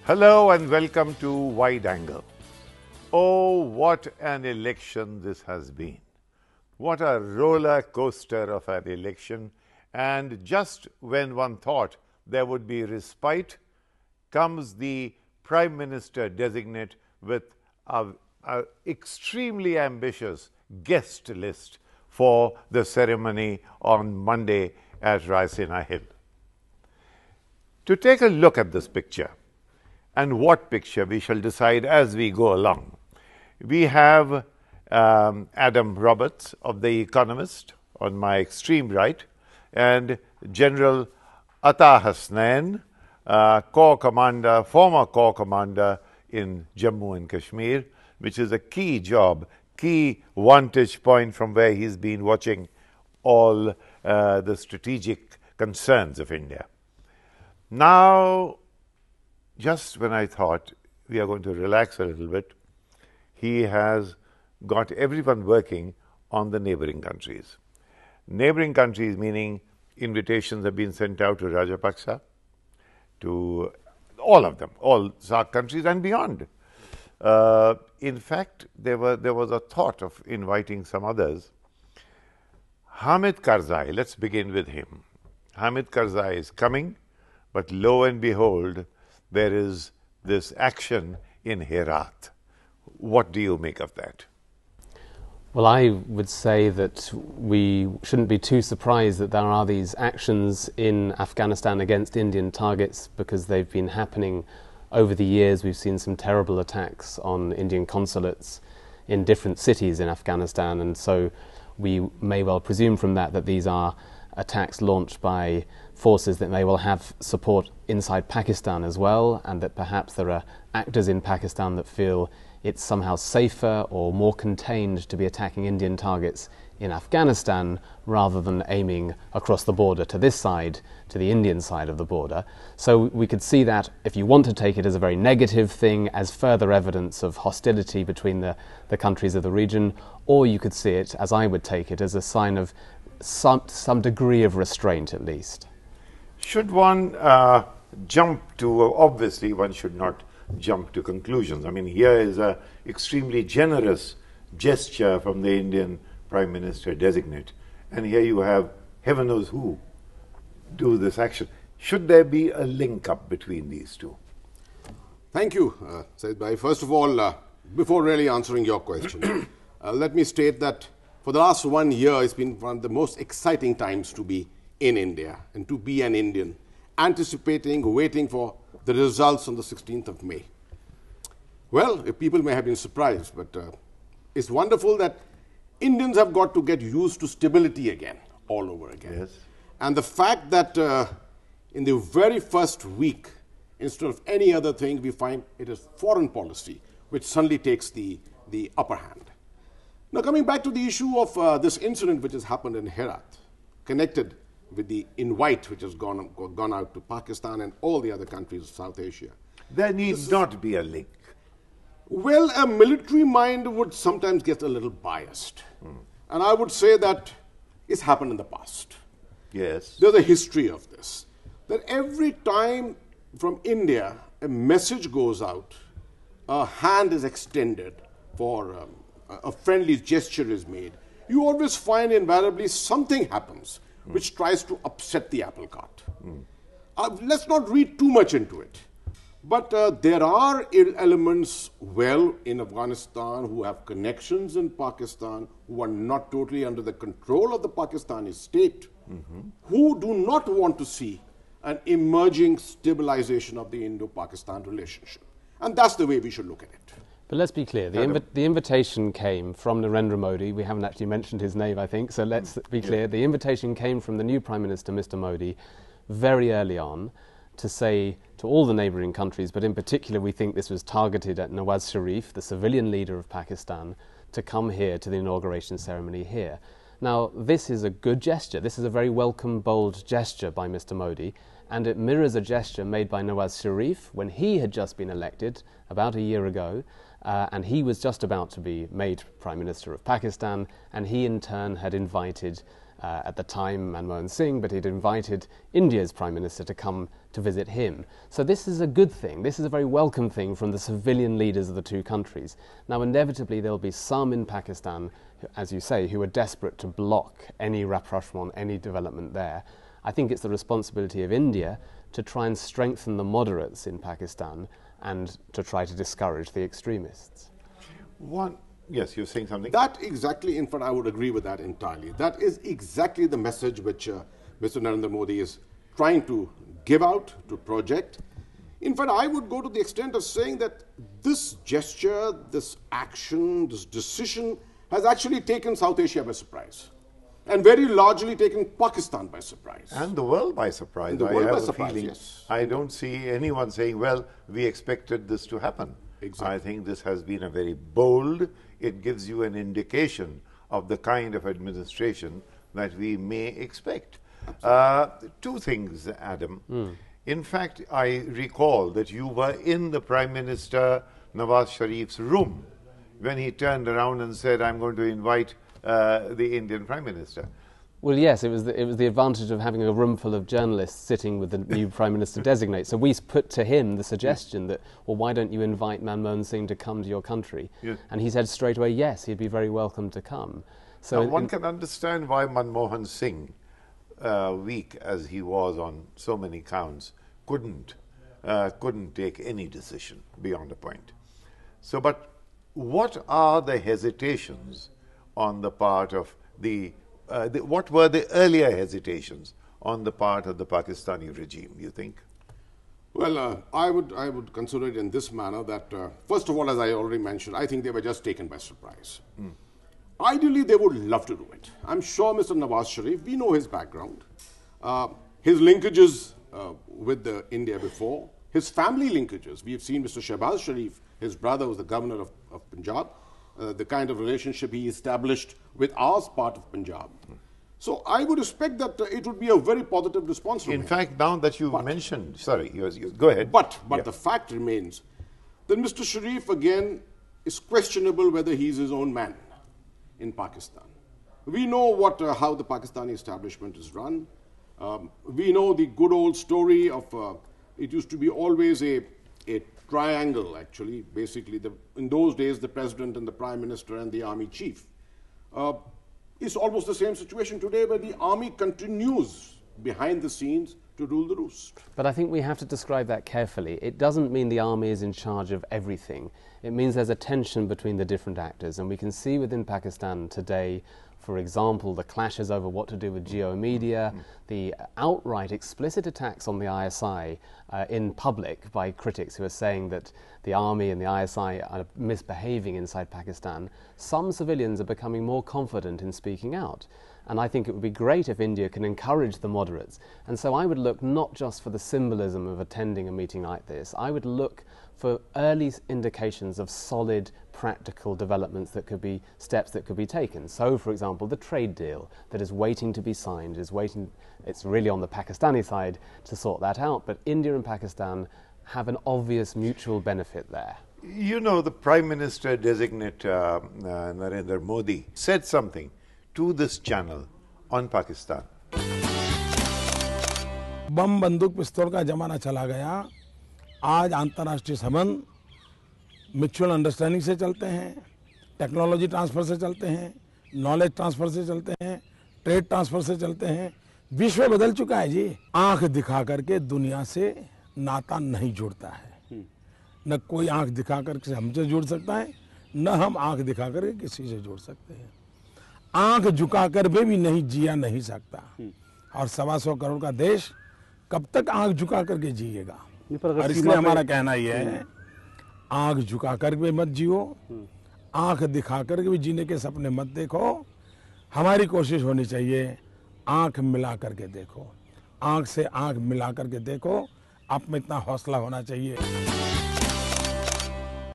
Hello and welcome to Wide Angle. Oh, what an election this has been. What a roller coaster of an election. And just when one thought there would be respite, comes the Prime Minister designate with an extremely ambitious guest list for the ceremony on Monday at Raisina Hill. To take a look at this picture, and what picture we shall decide as we go along. We have Adam Roberts of The Economist on my extreme right, and General Atta Hasnain, former Corps Commander in Jammu and Kashmir, which is a key job, key vantage point from where he's been watching all the strategic concerns of India. Now, just when I thought we are going to relax a little bit, he has got everyone working on the neighboring countries. Neighboring countries meaning invitations have been sent out to Rajapaksa, to all of them, all SAARC countries and beyond. In fact, there was a thought of inviting some others. Hamid Karzai, let's begin with him. Hamid Karzai is coming, but lo and behold, there is this action in Herat. What do you make of that? Well, I would say that we shouldn't be too surprised that there are these actions in Afghanistan against Indian targets, because they've been happening over the years. We've seen some terrible attacks on Indian consulates in different cities in Afghanistan, and so we may well presume from that that these are attacks launched by forces that may well have support inside Pakistan as well, and that perhaps there are actors in Pakistan that feel it's somehow safer or more contained to be attacking Indian targets in Afghanistan rather than aiming across the border to this side, to the Indian side of the border. So we could see that, if you want to take it as a very negative thing, as further evidence of hostility between the countries of the region, or you could see it, as I would take it, as a sign of some degree of restraint at least. Should one jump to, obviously one should not jump to conclusions. I mean, here is an extremely generous gesture from the Indian Prime Minister designate, and here you have heaven knows who do this action. Should there be a link up between these two? Thank you, Saeed Bhai. First of all, before really answering your question, let me state that for the last 1 year, it's been one of the most exciting times to be in India and to be an Indian, anticipating, waiting for the results on the 16th of May. Well, people may have been surprised, but it's wonderful that Indians have got to get used to stability again, all over again. Yes. And the fact that in the very first week, instead of any other thing, we find it is foreign policy which suddenly takes the upper hand. Now, coming back to the issue of this incident which has happened in Herat, connected with the invite which has gone out to Pakistan and all the other countries of South Asia. There needs not be a link. Well, a military mind would sometimes get a little biased. And I would say that it's happened in the past. Yes. There's a history of this. That every time from India a message goes out, a hand is extended for a friendly gesture is made, you always find invariably something happens which tries to upset the apple cart. Let's not read too much into it. But there are elements well in Afghanistan who have connections in Pakistan, who are not totally under the control of the Pakistani state, who do not want to see an emerging stabilization of the Indo-Pakistan relationship. And that's the way we should look at it. But let's be clear, the invitation came from Narendra Modi. We haven't actually mentioned his name, I think, so let's be clear. The invitation came from the new Prime Minister, Mr. Modi, very early on, to say to all the neighbouring countries, but in particular we think this was targeted at Nawaz Sharif, the civilian leader of Pakistan, to come here to the inauguration ceremony here. Now, this is a good gesture. This is a very welcome, bold gesture by Mr. Modi, and it mirrors a gesture made by Nawaz Sharif when he had just been elected about a year ago, and he was just about to be made Prime Minister of Pakistan, and he in turn had invited at the time Manmohan Singh, but he'd invited India's Prime Minister to come to visit him. So this is a good thing. This is a very welcome thing from the civilian leaders of the two countries. Now, inevitably, there'll be some in Pakistan, as you say, who are desperate to block any rapprochement, any development there. I think it's the responsibility of India to try and strengthen the moderates in Pakistan and to try to discourage the extremists. Yes, you're saying something? That exactly, in fact, I would agree with that entirely. That is exactly the message which Mr. Narendra Modi is trying to give out, to project. In fact, I would go to the extent of saying that this gesture, this action, this decision has actually taken South Asia by surprise, and very largely taken Pakistan by surprise. And the world by surprise. And the world by surprise, yes. I don't see anyone saying, well, we expected this to happen. Exactly. I think this has been a very bold, it gives you an indication of the kind of administration that we may expect. Two things, Adam. In fact, I recall that you were in the Prime Minister Nawaz Sharif's room when he turned around and said, I'm going to invite the Indian Prime Minister. Well, yes, it was the advantage of having a room full of journalists sitting with the new Prime Minister designate. So we put to him the suggestion that, well, why don't you invite Manmohan Singh to come to your country? Yes. And he said straight away, yes, he'd be very welcome to come. So now, one can understand why Manmohan Singh, weak as he was on so many counts, couldn't take any decision beyond a point. So, but what are the hesitations on the part of what were the earlier hesitations on the part of the Pakistani regime, you think? Well, I would consider it in this manner that, first of all, as I already mentioned, I think they were just taken by surprise. Ideally, they would love to do it. I'm sure Mr. Nawaz Sharif, we know his background, his linkages with India before, his family linkages. We have seen Mr. Shehbaz Sharif, his brother was the governor of Punjab, the kind of relationship he established with our part of Punjab. So I would expect that it would be a very positive response from him. In fact, now that you've mentioned, sorry, go ahead. But the fact remains that Mr. Sharif, again, is questionable whether he's his own man in Pakistan. We know how the Pakistani establishment is run. We know the good old story of, it used to be always a triangle, actually. Basically, in those days, the president and the prime minister and the army chief. It's almost the same situation today, where the army continues behind the scenes to rule the roost. But I think we have to describe that carefully. It doesn't mean the army is in charge of everything. It means there's a tension between the different actors. And we can see within Pakistan today, for example, the clashes over what to do with geo-media, the outright explicit attacks on the ISI in public by critics who are saying that the army and the ISI are misbehaving inside Pakistan. Some civilians are becoming more confident in speaking out. And I think it would be great if India can encourage the moderates. And so I would look not just for the symbolism of attending a meeting like this, I would look for early indications of solid practical developments that could be steps that could be taken. So, for example, the trade deal that is waiting to be signed it's really on the Pakistani side to sort that out, but India and Pakistan have an obvious mutual benefit there. You know, the Prime Minister designate Narendra Modi said something to this channel on Pakistan. बम बंदूक पिस्तौल का जमाना चला गया। आज अंतर्राष्ट्रीय संबंध mutual understanding से चलते हैं, टेक्नोलॉजी ट्रांसफर से चलते हैं, नॉलेज ट्रांसफर से चलते हैं, ट्रेड ट्रांसफर से चलते हैं। विश्व बदल चुका है जी। आंख दिखा करके दुनिया से नाता नहीं जुड़ता है। न कोई आंख दिखा करके हमसे जुड़ सकता है, न हम आंख दिखा करके किसी से जुड़ सकते हैं। आंख झुकाकर भी नहीं जिया नहीं सकता। और 125 करोड़ का देश कब तक आंख झुका करके जिएगा? और इसलिए हमारा कहना यह है, आंख झुका कर भी मत जियो, आंख दिखा कर भी जीने के सपने मत देखो। हमारी कोशिश होनी चाहिए, आंख मिला करके देखो, आंख से आंख मिला करके देखो। आप में इतना हौसला होना चाहिए।